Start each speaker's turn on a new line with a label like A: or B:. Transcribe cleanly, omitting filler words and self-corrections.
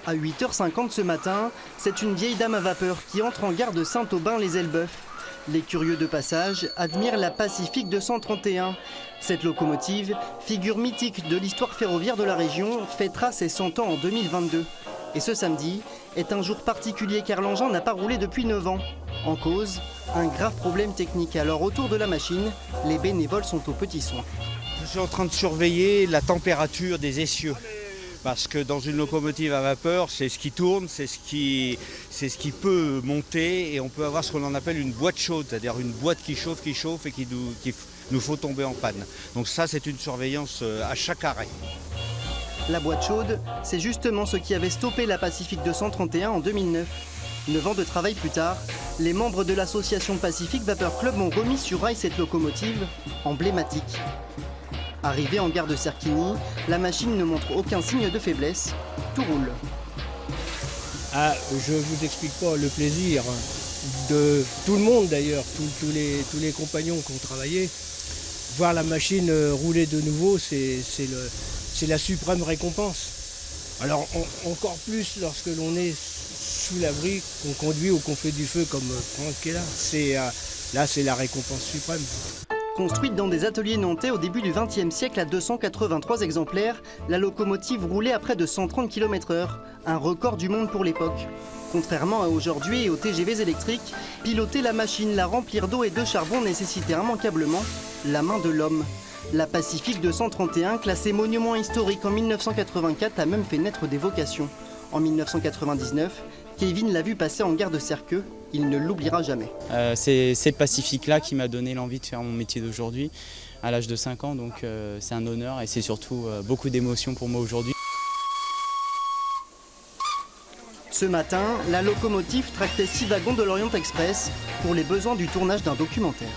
A: À 8h50 ce matin, c'est une vieille dame à vapeur qui entre en gare de Saint-Aubin-les-Elbeuf. Les curieux de passage admirent la Pacific 231. Cette locomotive, figure mythique de l'histoire ferroviaire de la région, fêtera ses 100 ans en 2022. Et ce samedi est un jour particulier car l'engin n'a pas roulé depuis 9 ans. En cause, un grave problème technique. Alors autour de la machine, les bénévoles sont aux petits soins.
B: Je suis en train de surveiller la température des essieux. Parce que dans une locomotive à vapeur, c'est ce qui tourne, c'est ce qui peut monter et on peut avoir ce qu'on appelle une boîte chaude, c'est-à-dire une boîte qui chauffe et qui nous faut tomber en panne. Donc ça, c'est une surveillance à chaque arrêt.
A: La boîte chaude, c'est justement ce qui avait stoppé la Pacific 231 en 2009. 9 ans de travail plus tard, les membres de l'association Pacific Vapeur Club ont remis sur rail cette locomotive emblématique. Arrivée en gare de Serquigny, la machine ne montre aucun signe de faiblesse. Tout roule.
C: Ah, je vous explique pas le plaisir de tout le monde d'ailleurs, tous les compagnons qui ont travaillé. Voir la machine rouler de nouveau, c'est la suprême récompense. Alors encore plus lorsque l'on est sous l'abri, qu'on conduit ou qu'on fait du feu comme Franck qui est là. Là, c'est la récompense suprême.
A: Construite dans des ateliers nantais au début du XXe siècle à 283 exemplaires, la locomotive roulait à près de 130 km/h, un record du monde pour l'époque. Contrairement à aujourd'hui et aux TGV électriques, piloter la machine, la remplir d'eau et de charbon nécessitait immanquablement la main de l'homme. La Pacific 231, classée monument historique en 1984, a même fait naître des vocations. En 1999, Kevin l'a vu passer en gare de Serqueux. Il ne l'oubliera jamais.
D: C'est cette Pacific-là qui m'a donné l'envie de faire mon métier d'aujourd'hui à l'âge de 5 ans. Donc c'est un honneur et c'est surtout beaucoup d'émotions pour moi aujourd'hui.
A: Ce matin, la locomotive tractait 6 wagons de l'Orient Express pour les besoins du tournage d'un documentaire.